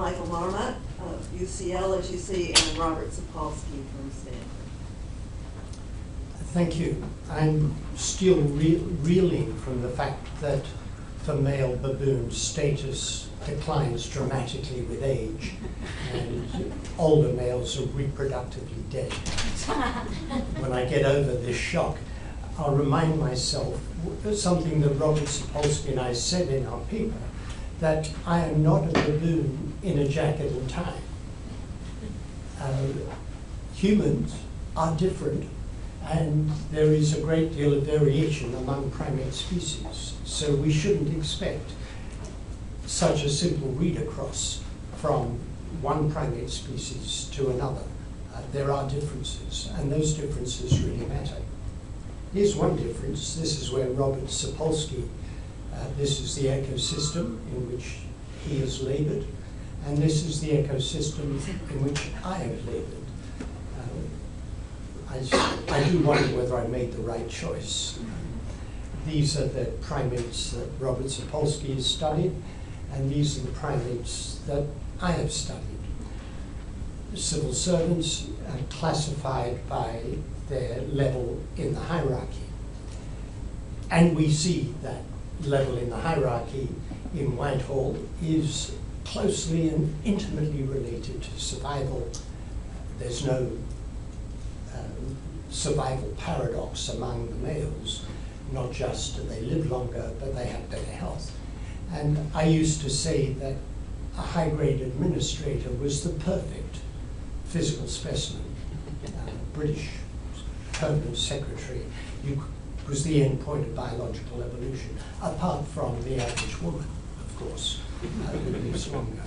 Michael Marmot of UCL, as you see, and Robert Sapolsky from Stanford. Thank you. I'm still reeling from the fact that for male baboons, status declines dramatically with age, and older males are reproductively dead. When I get over this shock, I'll remind myself something that Robert Sapolsky and I said in our paper, that I am not a baboon in a jacket and tie. Humans are different, and there is a great deal of variation among primate species. So we shouldn't expect such a simple read across from one primate species to another. There are differences, and those differences really matter. Here's one difference. This is where Robert Sapolsky, this is the ecosystem in which he has labored, and this is the ecosystem in which I have labored. I do wonder whether I made the right choice. These are the primates that Robert Sapolsky has studied, and these are the primates that I have studied. Civil servants are classified by their level in the hierarchy. And we see that level in the hierarchy in Whitehall is closely and intimately related to survival. There's no survival paradox among the males. Not just do they live longer, but they have better health. And I used to say that a high-grade administrator was the perfect physical specimen. British permanent secretary was the end point of biological evolution, apart from the average woman, of course, who lives longer.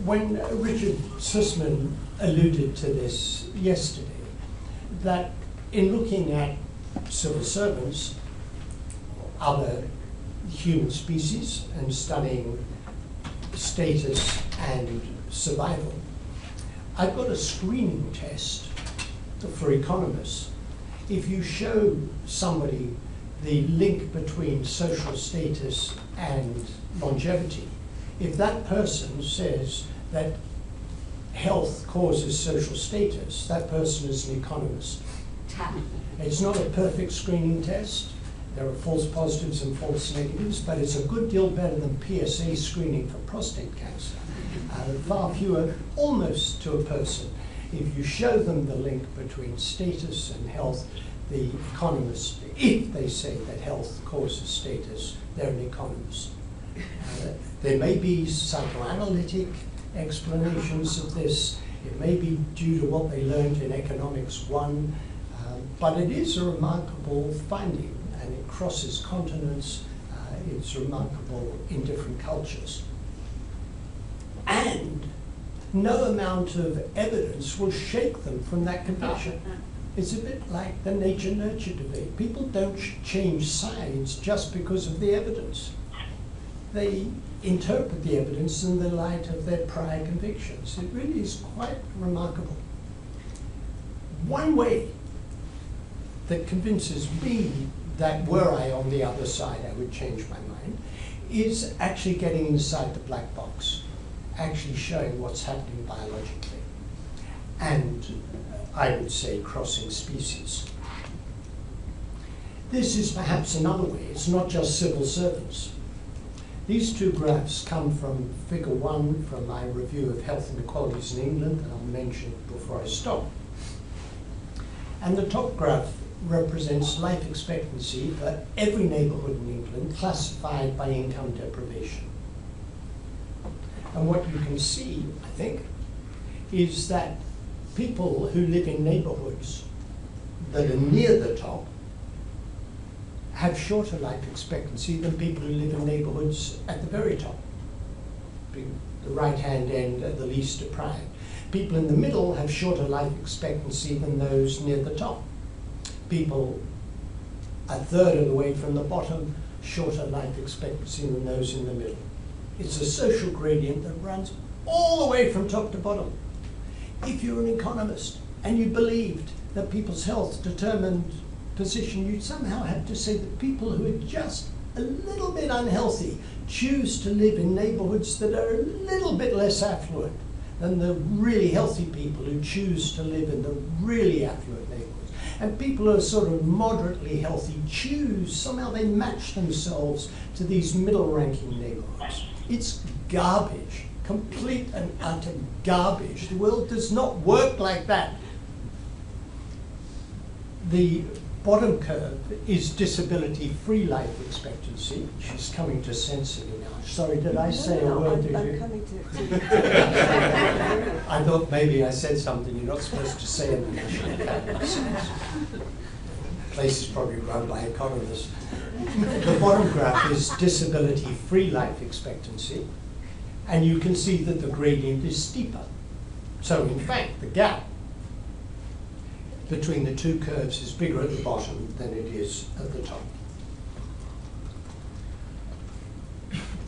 When Richard Sussman alluded to this yesterday, that in looking at civil servants, other human species, and studying status and survival, I've got a screening test for economists. If you show somebody the link between social status and longevity, if that person says that health causes social status, that person is an economist. It's not a perfect screening test. There are false positives and false negatives, but it's a good deal better than PSA screening for prostate cancer. Far fewer, almost to a person. If you show them the link between status and health, the economist, if they say that health causes status, they're an economist. There may be psychoanalytic explanations of this. It may be due to what they learned in Economics 1, but it is a remarkable finding, and it crosses continents. It's remarkable in different cultures. And no amount of evidence will shake them from that conviction. It's a bit like the nature-nurture debate. People don't change sides just because of the evidence. They interpret the evidence in the light of their prior convictions. It really is quite remarkable. One way that convinces me that were I on the other side, I would change my mind, is actually getting inside the black box, actually showing what's happening biologically, and I would say crossing species. This is perhaps another way. It's not just civil servants. These two graphs come from Figure 1 from my review of health inequalities in England, and I'll mention it before I stop. And the top graph represents life expectancy for every neighborhood in England classified by income deprivation. And what you can see, I think, is that people who live in neighborhoods that are near the top have shorter life expectancy than people who live in neighborhoods at the very top, the right-hand end at the least deprived. People in the middle have shorter life expectancy than those near the top. People a third of the way from the bottom, shorter life expectancy than those in the middle. It's a social gradient that runs all the way from top to bottom. If you're an economist and you believed that people's health determined position, you'd somehow have to say that people who are just a little bit unhealthy choose to live in neighborhoods that are a little bit less affluent than the really healthy people who choose to live in the really affluent neighborhoods. And people who are sort of moderately healthy choose, somehow they match themselves to these middle-ranking neighborhoods. It's garbage, complete and utter garbage. The world does not work like that. The bottom curve is disability-free life expectancy. She's coming to sense of me now. Sorry, did I say a word? I'm coming to I thought maybe I said something you're not supposed to say in the National Academy. The place is probably run by economists. The bottom graph is disability-free life expectancy, and you can see that the gradient is steeper. So in fact, the gap between the two curves is bigger at the bottom than it is at the top.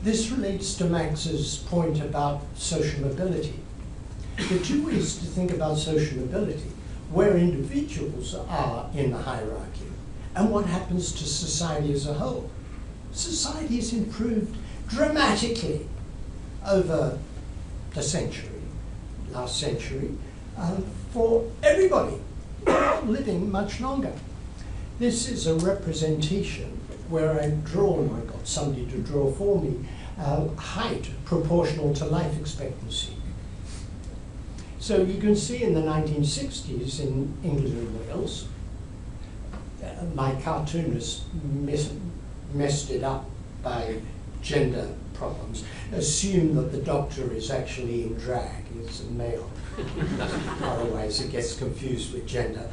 This relates to Max's point about social mobility. There are two ways to think about social mobility: where individuals are in the hierarchy and what happens to society as a whole. Society has improved dramatically over the century, last century, for everybody. We're all living much longer. This is a representation where I've drawn, I got somebody to draw for me, height proportional to life expectancy. So you can see in the 1960s in England and Wales, my cartoonist messed it up by gender problems, assume that the doctor is actually in drag, it's a male. Otherwise it gets confused with gender.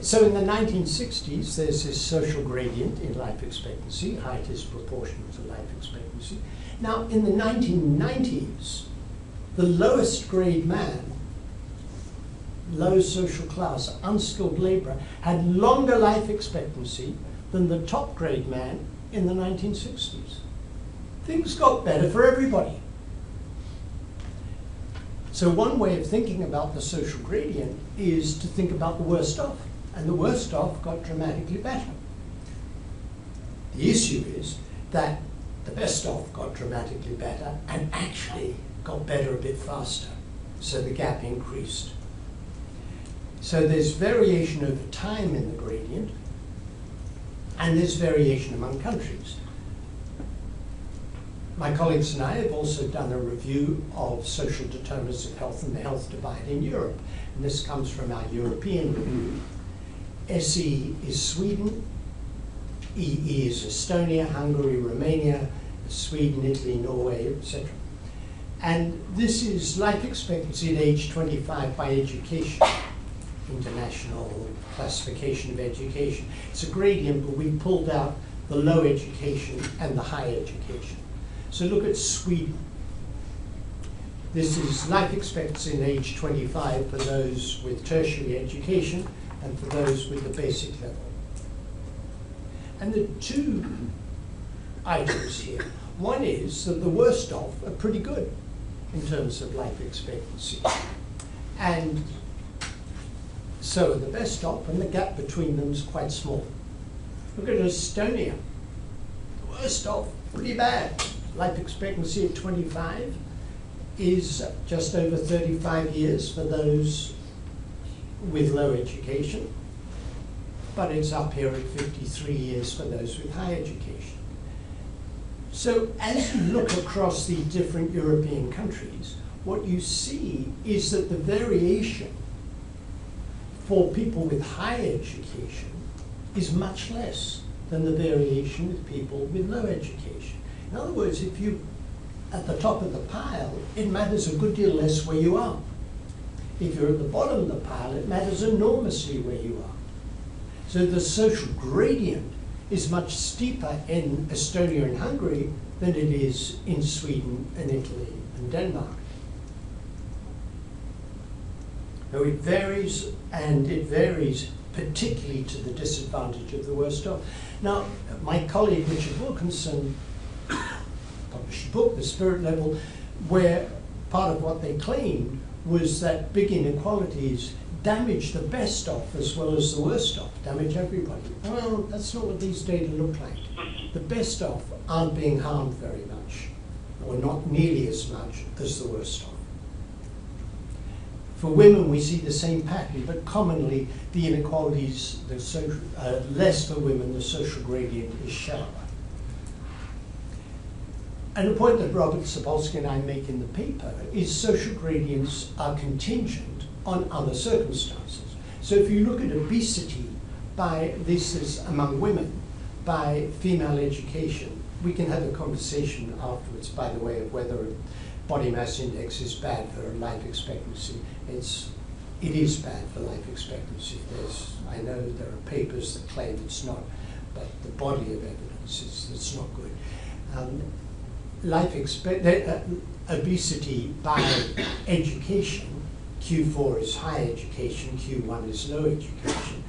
So in the 1960s, there's this social gradient in life expectancy. Height is proportional to life expectancy. Now, in the 1990s, the lowest grade man, low social class, unskilled laborer, had longer life expectancy than the top grade man in the 1960s. Things got better for everybody. So one way of thinking about the social gradient is to think about the worst off, and the worst off got dramatically better. The issue is that the best off got dramatically better and actually got better a bit faster, so the gap increased. So there's variation over time in the gradient, and there's variation among countries. My colleagues and I have also done a review of social determinants of health and the health divide in Europe. And this comes from our European review. SE is Sweden, EE is Estonia, Hungary, Romania, Sweden, Italy, Norway, etc. And this is life expectancy at age 25 by education, International Classification of Education. It's a gradient, but we pulled out the low education and the high education. So look at Sweden. This is life expectancy in age 25 for those with tertiary education and for those with the basic level. And the two items here. One is that the worst off are pretty good in terms of life expectancy. And so are the best off, and the gap between them is quite small. Look at Estonia. The worst off, pretty bad. Life expectancy at 25 is just over 35 years for those with low education, but it's up here at 53 years for those with high education. So as you look across the different European countries, what you see is that the variation for people with high education is much less than the variation with people with low education. In other words, if you're at the top of the pile, it matters a good deal less where you are. If you're at the bottom of the pile, it matters enormously where you are. So the social gradient is much steeper in Estonia and Hungary than it is in Sweden and Italy and Denmark. So it varies, and it varies particularly to the disadvantage of the worst off. Now, my colleague Richard Wilkinson published a book, The Spirit Level, where part of what they claimed was that big inequalities damage the best off as well as the worst off, damage everybody. Well, that's not what these data look like. The best off aren't being harmed very much, or not nearly as much as the worst off. For women, we see the same pattern, but commonly the inequalities, less for women, the social gradient is shallower. And the point that Robert Sapolsky and I make in the paper is social gradients are contingent on other circumstances. So if you look at obesity this is among women, by female education, we can have a conversation afterwards, by the way, of whether body mass index is bad for life expectancy. It is bad for life expectancy. I know there are papers that claim it's not, but the body of evidence is it's not good. Obesity by education, Q4 is high education, Q1 is low education.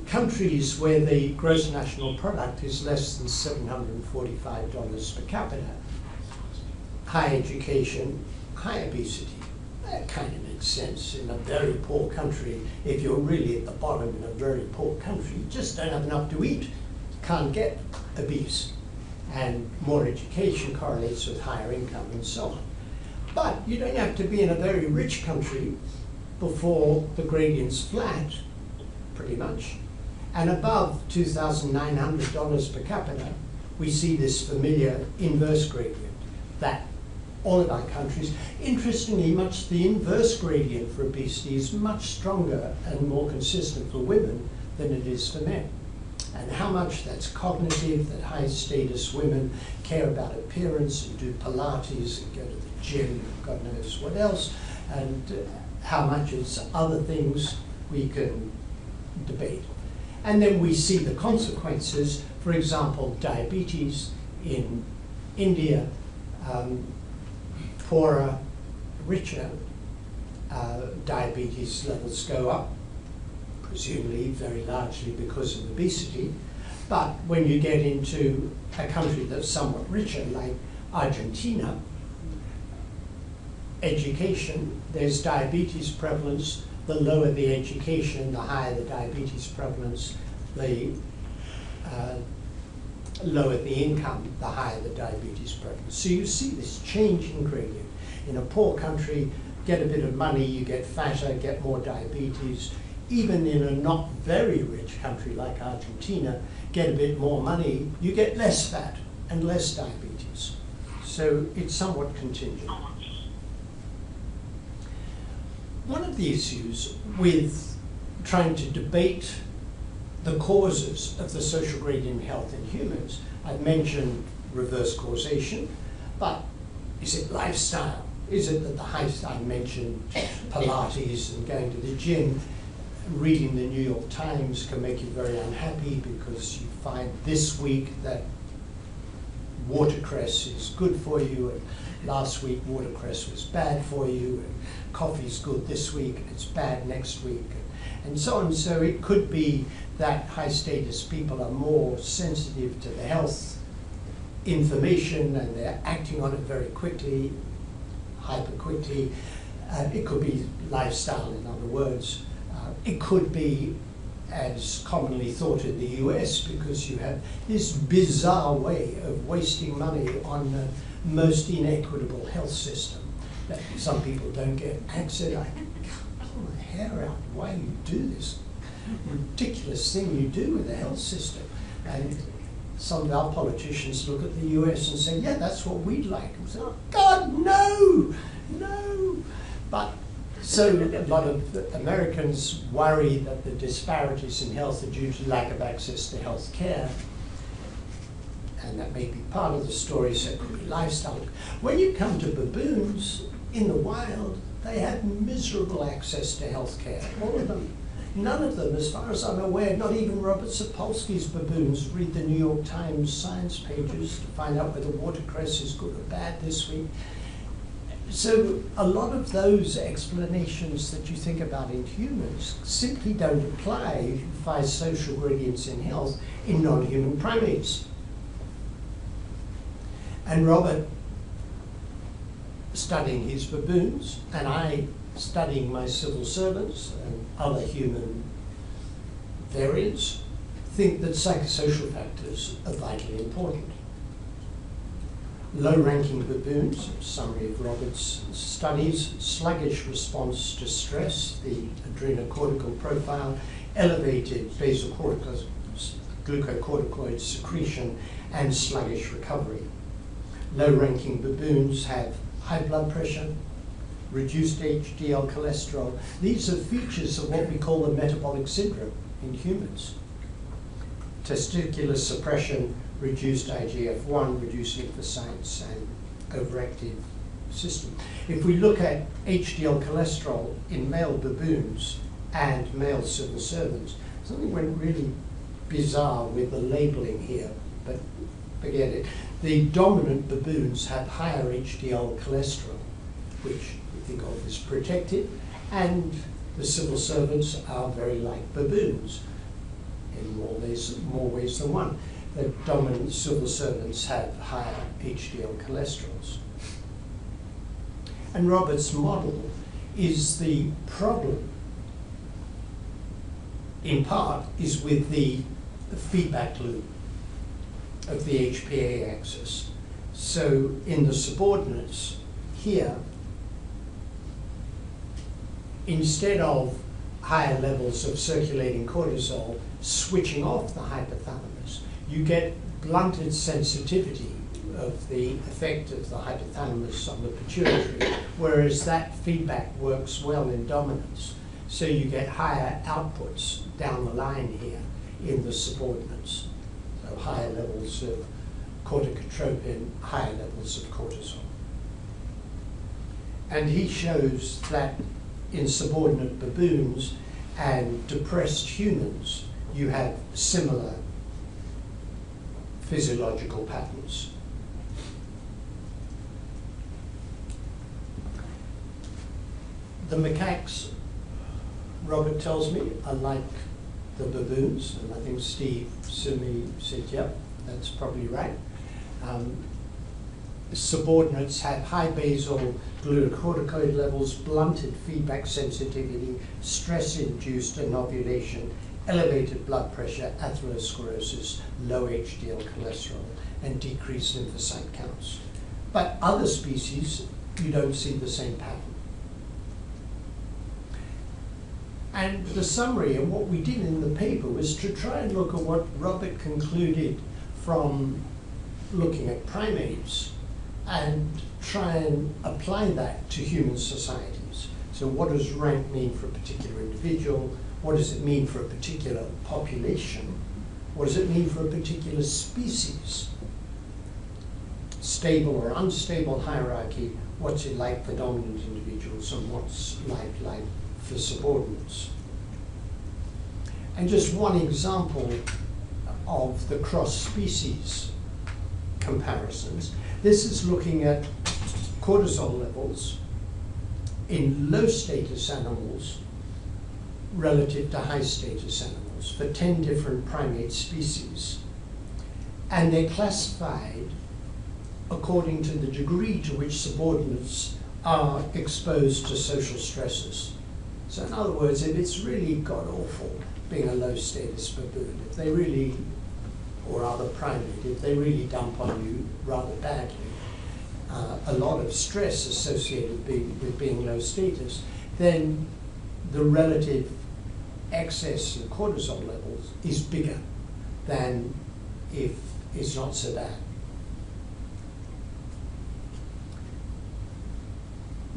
Countries where the gross national product is less than $745 per capita, high education, high obesity. That kind of makes sense in a very poor country. If you're really at the bottom in a very poor country, you just don't have enough to eat, can't get obese. And more education correlates with higher income and so on. But you don't have to be in a very rich country before the gradient's flat, pretty much. And above $2,900 per capita, we see this familiar inverse gradient that all of our countries, interestingly, the inverse gradient for obesity is much stronger and more consistent for women than it is for men. And how much that's cognitive, that high status women care about appearance and do Pilates and go to the gym and God knows what else, and how much it's other things we can debate. And then we see the consequences, for example, diabetes in India, poorer, richer, diabetes levels go up, presumably very largely because of obesity. But when you get into a country that's somewhat richer, like Argentina, education, there's diabetes prevalence. The lower the education, the higher the diabetes prevalence. The lower the income, the higher the diabetes prevalence. So you see this changing gradient. In a poor country, get a bit of money, you get fatter, get more diabetes. Even in a not very rich country like Argentina, get a bit more money, you get less fat and less diabetes. So it's somewhat contingent. One of the issues with trying to debate the causes of the social gradient in health in humans, I've mentioned reverse causation, but is it lifestyle? Is it that I mentioned Pilates and going to the gym? Reading the New York Times can make you very unhappy because you find this week that watercress is good for you, and last week watercress was bad for you, and coffee's good this week and it's bad next week, and so on. So it could be that high status people are more sensitive to the health information and they're acting on it very quickly, hyper quickly. It could be lifestyle, in other words. It could be, as commonly thought in the US, because you have this bizarre way of wasting money on the most inequitable health system that some people don't get access. I pull my hair out why you do this ridiculous thing you do with the health system. And some of our politicians look at the US and say, yeah, that's what we'd like. And say, oh, God, no, no. But so a lot of Americans worry that the disparities in health are due to lack of access to health care. And that may be part of the story, so it could be lifestyle. When you come to baboons in the wild, they have miserable access to health care, all of them. None of them, as far as I'm aware, not even Robert Sapolsky's baboons, read the New York Times science pages to find out whether watercress is good or bad this week. So a lot of those explanations that you think about in humans simply don't apply if you find social gradients in health in non-human primates. And Robert, studying his baboons, and I studying my civil servants and other human variants, think that psychosocial factors are vitally important. Low-ranking baboons, a summary of Robert's studies, sluggish response to stress, the adrenocortical profile, elevated basal glucocorticoid secretion, and sluggish recovery. Low-ranking baboons have high blood pressure, reduced HDL cholesterol. These are features of what we call the metabolic syndrome in humans. Testicular suppression, reduced IGF-1, reduced lymphocytes, and overactive system. If we look at HDL cholesterol in male baboons and male civil servants, something went really bizarre with the labeling here, but forget it. The dominant baboons have higher HDL cholesterol, which we think of as protective, and the civil servants are very like baboons in more ways than one. The dominant civil servants have higher HDL cholesterols. And Robert's model is the problem, in part, is with the feedback loop of the HPA axis. So in the subordinates here, instead of higher levels of circulating cortisol switching off the hypothalamus, you get blunted sensitivity of the effect of the hypothalamus on the pituitary, whereas that feedback works well in dominance. So you get higher outputs down the line here in the subordinates. So higher levels of corticotropin, higher levels of cortisol. And he shows that in subordinate baboons and depressed humans, you have similar physiological patterns. The macaques, Robert tells me, are like the baboons, and I think Steve Simi said, yep, that's probably right. Subordinates have high basal glucocorticoid levels, blunted feedback sensitivity, stress-induced anovulation, elevated blood pressure, atherosclerosis, low HDL cholesterol, and decreased lymphocyte counts. But other species, you don't see the same pattern. And the summary and what we did in the paper was to try and look at what Robert concluded from looking at primates and try and apply that to human societies. So what does rank mean for a particular individual? What does it mean for a particular population? What does it mean for a particular species? Stable or unstable hierarchy, what's it like for dominant individuals and what's like for subordinates? And just one example of the cross-species comparisons. This is looking at cortisol levels in low-status animals relative to high-status animals for 10 different primate species. And they're classified according to the degree to which subordinates are exposed to social stresses. So in other words, if it's really god-awful being a low-status baboon, if they really, or other primate, if they really dump on you rather badly, a lot of stress associated with being low status, then the relative excess in cortisol levels is bigger than if it's not so bad.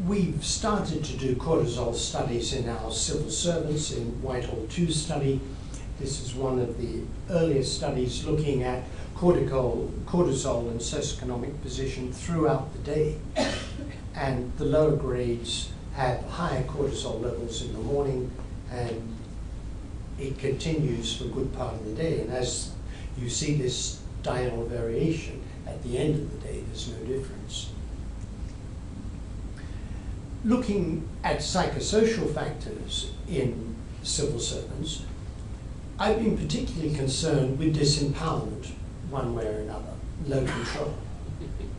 We've started to do cortisol studies in our civil servants in Whitehall 2 study. This is one of the earliest studies looking at cortisol and socioeconomic position throughout the day. And the lower grades have higher cortisol levels in the morning, and it continues for a good part of the day. And as you see this diurnal variation, at the end of the day, there's no difference. Looking at psychosocial factors in civil servants, I've been particularly concerned with disempowerment, one way or another, low control.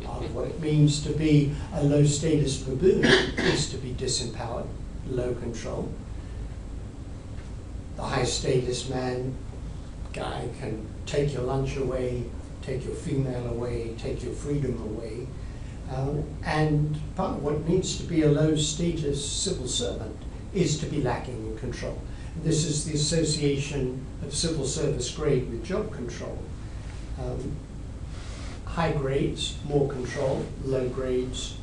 Part of what it means to be a low-status baboon is to be disempowered. low control. The high status guy can take your lunch away, take your female away, take your freedom away. And part of what needs to be a low status civil servant is to be lacking in control. This is the association of civil service grade with job control. High grades, more control; low grades,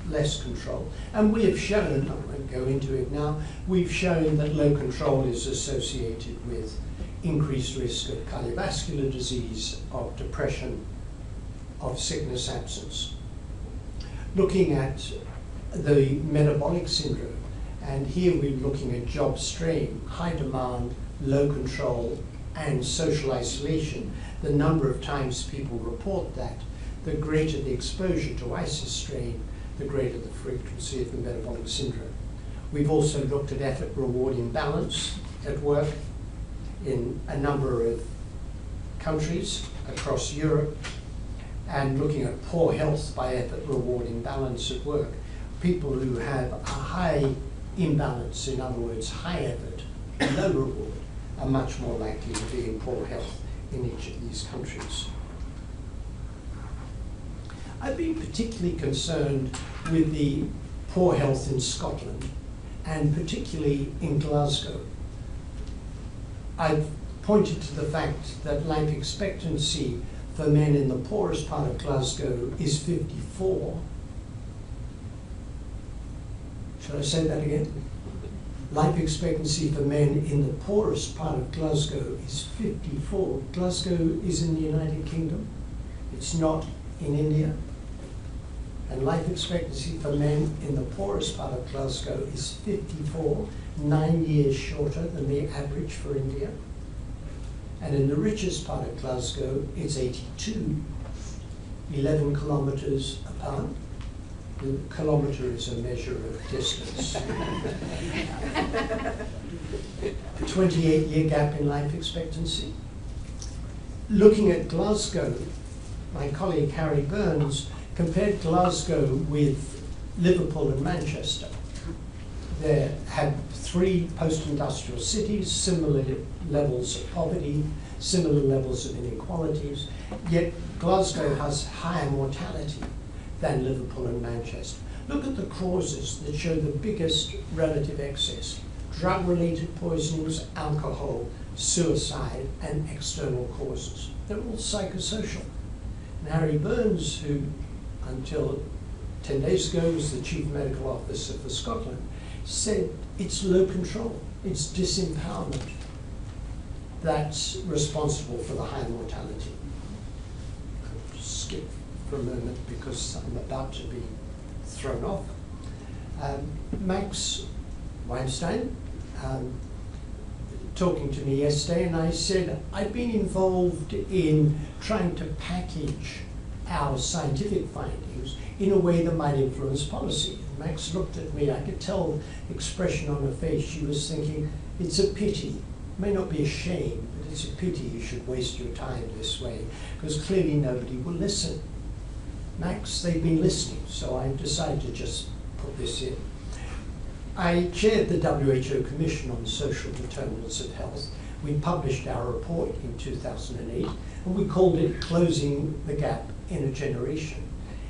less control. And we have shown, I won't go into it now, we've shown that low control is associated with increased risk of cardiovascular disease, of depression, of sickness absence. Looking at the metabolic syndrome, and here we're looking at job strain, high demand, low control, and social isolation. The number of times people report that, the greater the exposure to ISIS strain, the greater the frequency of the metabolic syndrome. We've also looked at effort-reward imbalance at work in a number of countries across Europe, and looking at poor health by effort-reward imbalance at work. People who have a high imbalance, in other words, high effort, low reward, are much more likely to be in poor health in each of these countries. I've been particularly concerned with the poor health in Scotland, and particularly in Glasgow. I've pointed to the fact that life expectancy for men in the poorest part of Glasgow is 54. Shall I say that again? Life expectancy for men in the poorest part of Glasgow is 54. Glasgow is in the United Kingdom. It's not in India. And life expectancy for men in the poorest part of Glasgow is 54, 9 years shorter than the average for India. And in the richest part of Glasgow, it's 82, 11 kilometers apart. The kilometer is a measure of distance. A 28-year gap in life expectancy. Looking at Glasgow, my colleague Harry Burns compared Glasgow with Liverpool and Manchester. They have 3 post-industrial cities, similar levels of poverty, similar levels of inequalities, yet Glasgow has higher mortality than Liverpool and Manchester. Look at the causes that show the biggest relative excess: drug-related poisonings, alcohol, suicide, and external causes. They're all psychosocial. And Harry Burns, who until 10 days ago was the Chief Medical Officer for Scotland, said it's low control, it's disempowerment that's responsible for the high mortality. I'll skip for a moment because I'm about to be thrown off. Max Weinstein talking to me yesterday, and I said I've been involved in trying to package our scientific findings in a way that might influence policy. And Max looked at me, I could tell the expression on her face, she was thinking, it's a pity, it may not be a shame, but it's a pity you should waste your time this way, because clearly nobody will listen. Max, they've been listening, so I decided to just put this in. I chaired the WHO Commission on Social Determinants of Health. We published our report in 2008, and we called it Closing the Gap in a Generation.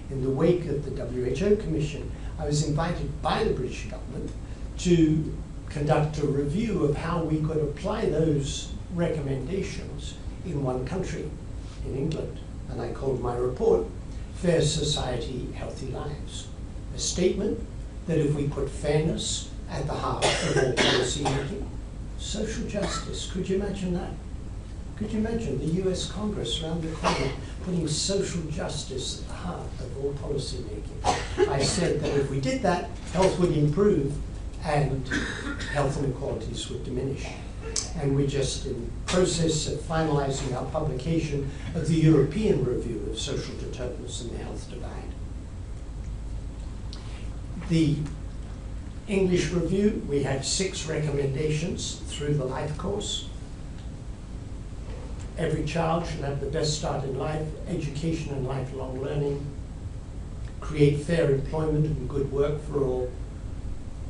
In the wake of the WHO Commission, I was invited by the British government to conduct a review of how we could apply those recommendations in one country, in England. And I called my report Fair Society, Healthy Lives. A statement that if we put fairness at the heart of all policy making, social justice, could you imagine that? Could you imagine the US Congress around the corner putting social justice at the heart of all policy making? I said that if we did that, health would improve and health inequalities would diminish. And we're just in the process of finalizing our publication of the European Review of Social Determinants and the Health Divide. The English review, we had 6 recommendations through the life course. Every child should have the best start in life, education and lifelong learning, create fair employment and good work for all,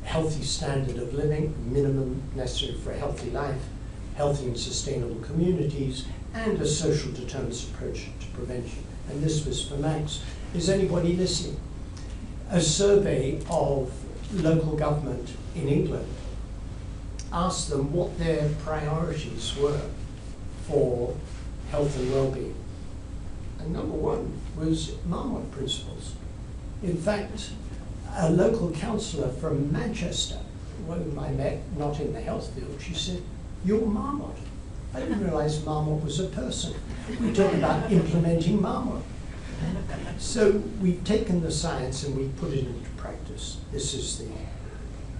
healthy standard of living, minimum necessary for a healthy life, healthy and sustainable communities, and a social determinants approach to prevention. And this was for Max. Is anybody listening? A survey of local government in England asked them what their priorities were for health and well-being. And number one was Marmot principles. In fact, a local councillor from Manchester, whom I met, not in the health field, she said, "You're Marmot." I didn't realise Marmot was a person. We talk about implementing Marmot. So we've taken the science and we've put it into practice. This is the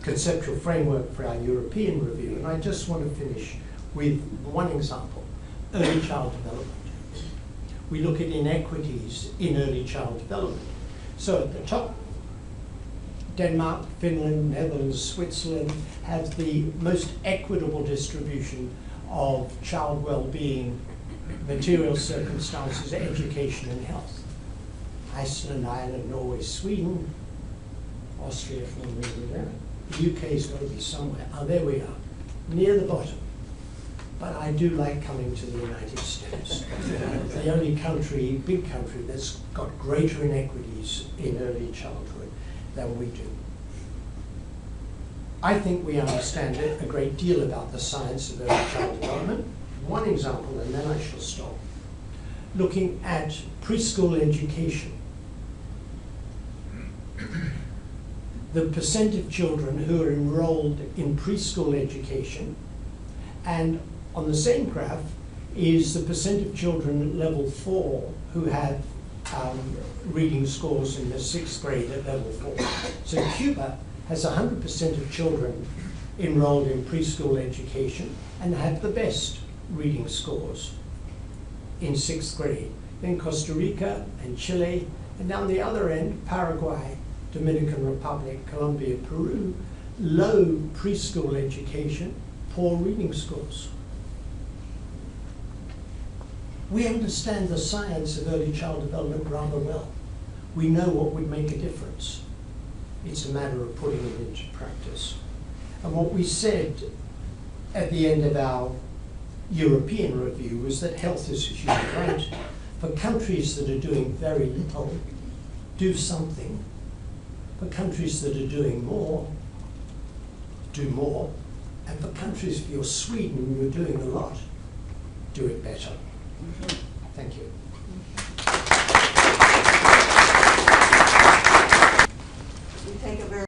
conceptual framework for our European review. And I just want to finish with one example, early child development. We look at inequities in early child development. So at the top, Denmark, Finland, Netherlands, Switzerland have the most equitable distribution of child well-being, material circumstances, education and health. Iceland, Ireland, Norway, Sweden, Austria, Finland, the UK's got to be somewhere. Oh, there we are, near the bottom. But I do like coming to the United States. The only country, big country, that's got greater inequities in early childhood than we do. I think we understand a great deal about the science of early child development. One example, and then I shall stop. Looking at preschool education. The percent of children who are enrolled in preschool education, and on the same graph is the percent of children at level 4 who have reading scores in the 6th grade at level 4. So Cuba has 100% of children enrolled in preschool education and have the best reading scores in 6th grade. Then Costa Rica and Chile, and down the other end, Paraguay, Dominican Republic, Colombia, Peru, low preschool education, poor reading scores. We understand the science of early child development rather well. We know what would make a difference. It's a matter of putting it into practice. And what we said at the end of our European review was that health is a human right. For countries that are doing very little, do something. For countries that are doing more, do more. And for countries, if you're Sweden and you're doing a lot, do it better. Thank you.